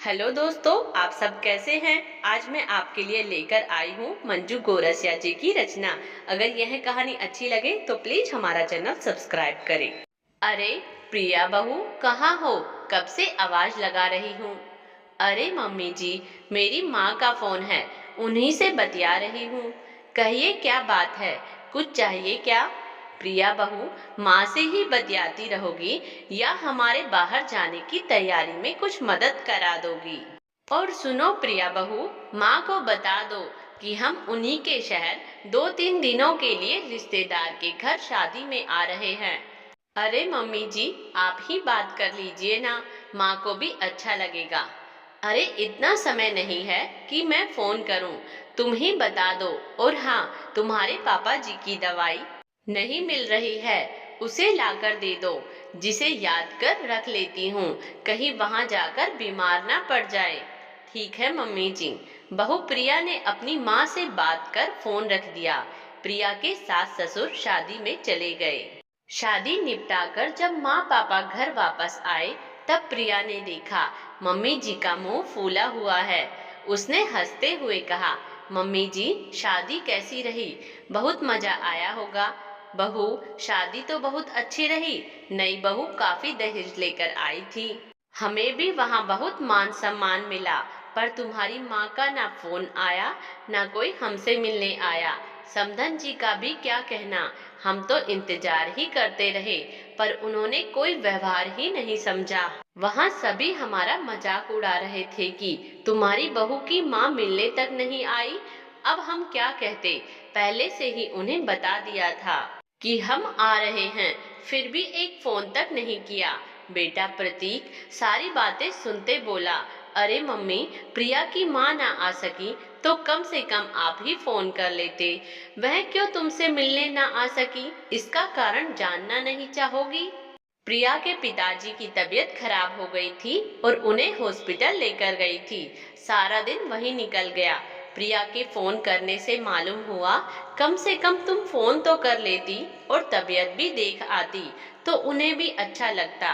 Hello दोस्तों, आप सब कैसे हैं। आज मैं आपके लिए लेकर आई हूँ मंजू गोरसिया जी की रचना। अगर यह कहानी अच्छी लगे तो प्लीज हमारा चैनल सब्सक्राइब करें। अरे प्रिया बहू, कहाँ हो? कब से आवाज लगा रही हूँ। अरे मम्मी जी, मेरी माँ का फोन है, उन्हीं से बतिया रही हूँ। कहिए क्या बात है, कुछ चाहिए क्या? प्रिया बहू, माँ से ही बतियाती रहोगी या हमारे बाहर जाने की तैयारी में कुछ मदद करा दोगी? और सुनो प्रिया बहू, माँ को बता दो कि हम उन्हीं के शहर 2-3 दिनों के लिए रिश्तेदार के घर शादी में आ रहे हैं। अरे मम्मी जी, आप ही बात कर लीजिए ना, माँ को भी अच्छा लगेगा। अरे इतना समय नहीं है कि मैं फोन करूं, तुम ही बता दो। और हाँ, तुम्हारे पापा जी की दवाई नहीं मिल रही है, उसे लाकर दे दो, जिसे याद कर रख लेती हूँ, कहीं वहां जाकर बीमार ना पड़ जाए। ठीक है मम्मी जी। बहू प्रिया ने अपनी माँ से बात कर फोन रख दिया। प्रिया के सास ससुर शादी में चले गए। शादी निपटाकर जब माँ पापा घर वापस आए, तब प्रिया ने देखा मम्मी जी का मुंह फूला हुआ है। उसने हंसते हुए कहा, मम्मी जी शादी कैसी रही? बहुत मजा आया होगा। बहू, शादी तो बहुत अच्छी रही। नई बहू काफी दहेज लेकर आई थी। हमें भी वहाँ बहुत मान सम्मान मिला। पर तुम्हारी माँ का ना फोन आया, ना कोई हमसे मिलने आया। समधन जी का भी क्या कहना, हम तो इंतजार ही करते रहे, पर उन्होंने कोई व्यवहार ही नहीं समझा। वहाँ सभी हमारा मजाक उड़ा रहे थे कि तुम्हारी बहू की माँ मिलने तक नहीं आई। अब हम क्या कहते, पहले से ही उन्हें बता दिया था कि हम आ रहे हैं, फिर भी एक फोन तक नहीं किया। बेटा प्रतीक सारी बातें सुनते बोला, अरे मम्मी, प्रिया की माँ ना आ सकी तो कम से कम आप ही फोन कर लेते। वह क्यों तुमसे मिलने ना आ सकी, इसका कारण जानना नहीं चाहोगी? प्रिया के पिताजी की तबीयत खराब हो गई थी और उन्हें हॉस्पिटल लेकर गई थी। सारा दिन वही निकल गया। प्रिया के फोन करने से मालूम हुआ, कम से कम तुम फोन तो कर लेती और तबीयत भी देख आती तो उन्हें भी अच्छा लगता।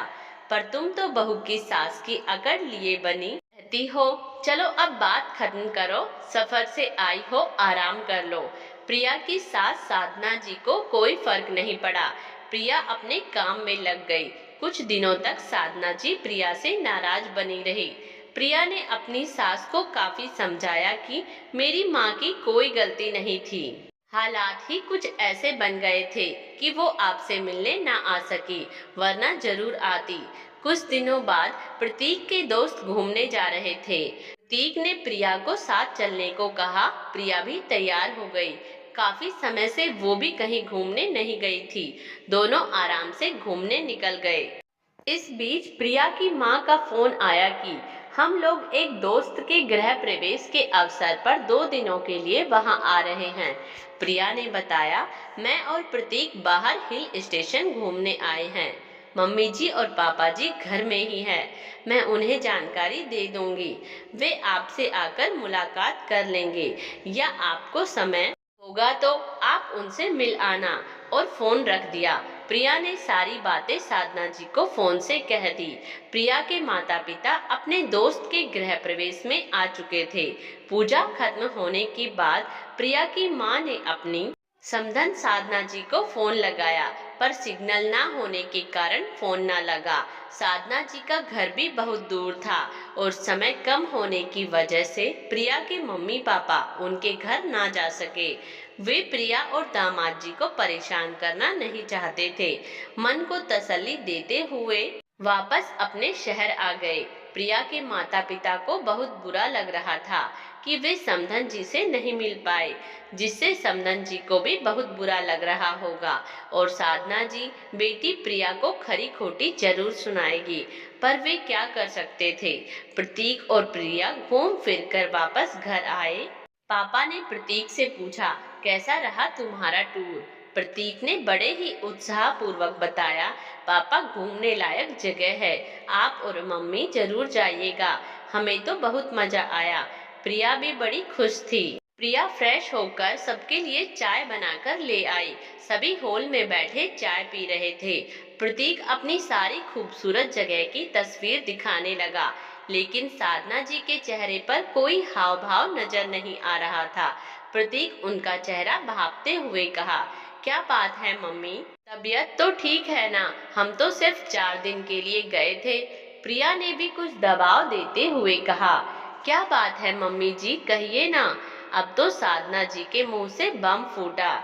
पर तुम तो बहू की सास की अकड़ लिए बनी रहती हो। चलो अब बात खत्म करो, सफर से आई हो, आराम कर लो। प्रिया की सास साधना जी को कोई फर्क नहीं पड़ा। प्रिया अपने काम में लग गई। कुछ दिनों तक साधना जी प्रिया से नाराज बनी रही। प्रिया ने अपनी सास को काफी समझाया कि मेरी माँ की कोई गलती नहीं थी। हालात ही कुछ ऐसे बन गए थे कि वो आपसे मिलने ना आ सकी, वरना जरूर आती। कुछ दिनों बाद प्रतीक के दोस्त घूमने जा रहे थे। प्रतीक ने प्रिया को साथ चलने को कहा। प्रिया भी तैयार हो गई। काफी समय से वो भी कहीं घूमने नहीं गई थी। दोनों आराम से घूमने निकल गए। इस बीच प्रिया की माँ का फोन आया कि हम लोग एक दोस्त के गृह प्रवेश के अवसर पर 2 दिनों के लिए वहां आ रहे हैं। प्रिया ने बताया, मैं और प्रतीक बाहर हिल स्टेशन घूमने आए हैं। मम्मी जी और पापा जी घर में ही हैं। मैं उन्हें जानकारी दे दूंगी, वे आपसे आकर मुलाकात कर लेंगे, या आपको समय होगा तो आप उनसे मिल आना। और फोन रख दिया। प्रिया ने सारी बातें साधना जी को फोन से कह दी। प्रिया के माता पिता अपने दोस्त के गृह प्रवेश में आ चुके थे। पूजा खत्म होने के बाद प्रिया की माँ ने अपनी समधन साधना जी को फोन लगाया, पर सिग्नल ना होने के कारण फोन ना लगा। साधना जी का घर भी बहुत दूर था और समय कम होने की वजह से प्रिया के मम्मी पापा उनके घर ना जा सके। वे प्रिया और दामाद जी को परेशान करना नहीं चाहते थे। मन को तसल्ली देते हुए वापस अपने शहर आ गए। प्रिया के माता पिता को बहुत बुरा लग रहा था कि वे समधन जी से नहीं मिल पाए, जिससे समधन जी को भी बहुत बुरा लग रहा होगा। और साधना जी बेटी प्रिया को खरी खोटी जरूर सुनाएगी, पर वे क्या कर सकते थे। प्रतीक और प्रिया घूम फिर कर वापस घर आए। पापा ने प्रतीक से पूछा, कैसा रहा तुम्हारा टूर? प्रतीक ने बड़े ही उत्साह पूर्वक बताया, पापा घूमने लायक जगह है, आप और मम्मी जरूर जाइएगा, हमें तो बहुत मजा आया। प्रिया भी बड़ी खुश थी। प्रिया फ्रेश होकर सबके लिए चाय बनाकर ले आई। सभी हॉल में बैठे चाय पी रहे थे। प्रतीक अपनी सारी खूबसूरत जगह की तस्वीर दिखाने लगा। लेकिन साधना जी के चेहरे पर कोई हाव भाव नजर नहीं आ रहा था। प्रतीक उनका चेहरा भांपते हुए कहा, क्या बात है मम्मी, तबीयत तो ठीक है ना? हम तो सिर्फ 4 दिन के लिए गए थे। प्रिया ने भी कुछ दबाव देते हुए कहा। क्या बात है मम्मी जी, कहिए ना। अब तो साधना जी के मुंह से बम फूटा।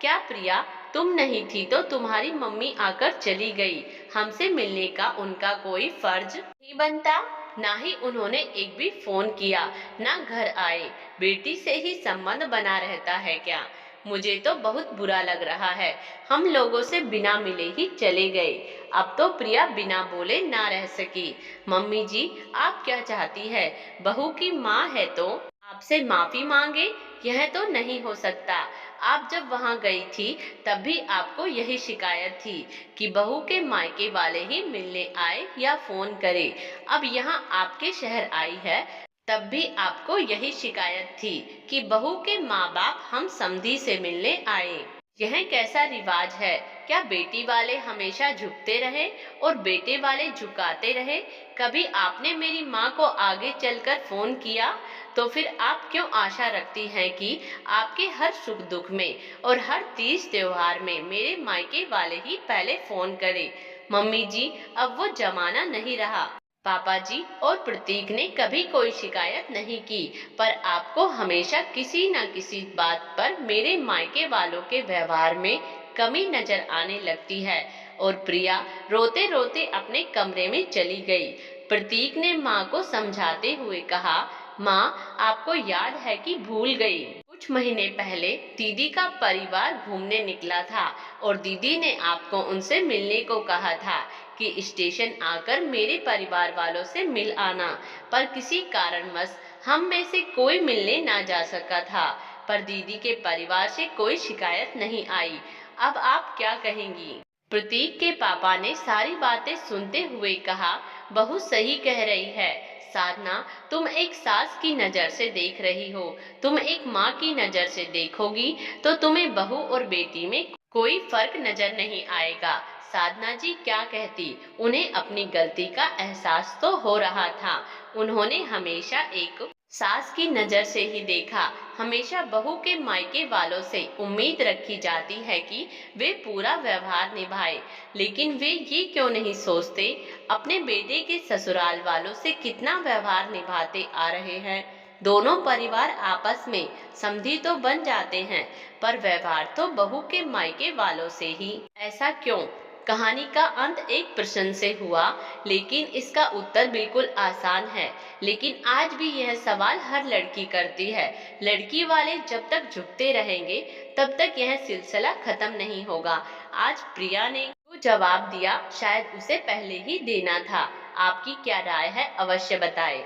क्या प्रिया, तुम नहीं थी तो तुम्हारी मम्मी आकर चली गई। हमसे मिलने का उनका कोई फर्ज नहीं बनता? ना ही उन्होंने एक भी फोन किया, ना घर आए। बेटी से ही संबंध बना रहता है क्या? मुझे तो बहुत बुरा लग रहा है। हम लोगों से बिना मिले ही चले गए। अब तो प्रिया बिना बोले ना रह सकी। मम्मी जी, आप क्या चाहती है? बहू की माँ है तो आपसे माफी मांगे? यह तो नहीं हो सकता। आप जब वहाँ गई थी तब भी आपको यही शिकायत थी कि बहू के मायके वाले ही मिलने आए या फोन करे। अब यहाँ आपके शहर आई है तब भी आपको यही शिकायत थी कि बहू के माँ बाप हम समधी से मिलने आए। यह कैसा रिवाज है? क्या बेटी वाले हमेशा झुकते रहे और बेटे वाले झुकाते रहे? कभी आपने मेरी माँ को आगे चलकर फोन किया? तो फिर आप क्यों आशा रखती हैं कि आपके हर सुख दुख में और हर तीज त्योहार में मेरे मायके वाले ही पहले फोन करें? मम्मी जी, अब वो जमाना नहीं रहा। पापा जी और प्रतीक ने कभी कोई शिकायत नहीं की, पर आपको हमेशा किसी न किसी बात पर मेरे मायके वालों के व्यवहार में कमी नजर आने लगती है। और प्रिया रोते रोते अपने कमरे में चली गई। प्रतीक ने माँ को समझाते हुए कहा, माँ, आपको याद है कि भूल गई। कुछ महीने पहले दीदी का परिवार घूमने निकला था और दीदी ने आपको उनसे मिलने को कहा था कि स्टेशन आकर मेरे परिवार वालों से मिल आना, पर किसी कारणवश हम में से कोई मिलने ना जा सका था। पर दीदी के परिवार से कोई शिकायत नहीं आई। अब आप क्या कहेंगी? प्रतीक के पापा ने सारी बातें सुनते हुए कहा, बहू सही कह रही है साधना, तुम एक सास की नजर से देख रही हो। तुम एक माँ की नजर से देखोगी तो तुम्हें बहू और बेटी में कोई फर्क नजर नहीं आएगा। साधना जी क्या कहती, उन्हें अपनी गलती का एहसास तो हो रहा था। उन्होंने हमेशा एक सास की नजर से ही देखा। हमेशा बहू के मायके वालों से उम्मीद रखी जाती है कि वे पूरा व्यवहार निभाए, लेकिन वे ये क्यों नहीं सोचते अपने बेटे के ससुराल वालों से कितना व्यवहार निभाते आ रहे हैं। दोनों परिवार आपस में समधी तो बन जाते हैं, पर व्यवहार तो बहू के मायके वालों से ही। ऐसा क्यों? कहानी का अंत एक प्रश्न से हुआ, लेकिन इसका उत्तर बिल्कुल आसान है। लेकिन आज भी यह सवाल हर लड़की करती है। लड़की वाले जब तक झुकते रहेंगे तब तक यह सिलसिला खत्म नहीं होगा। आज प्रिया ने जो जवाब दिया शायद उसे पहले ही देना था। आपकी क्या राय है, अवश्य बताएं।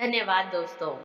धन्यवाद दोस्तों।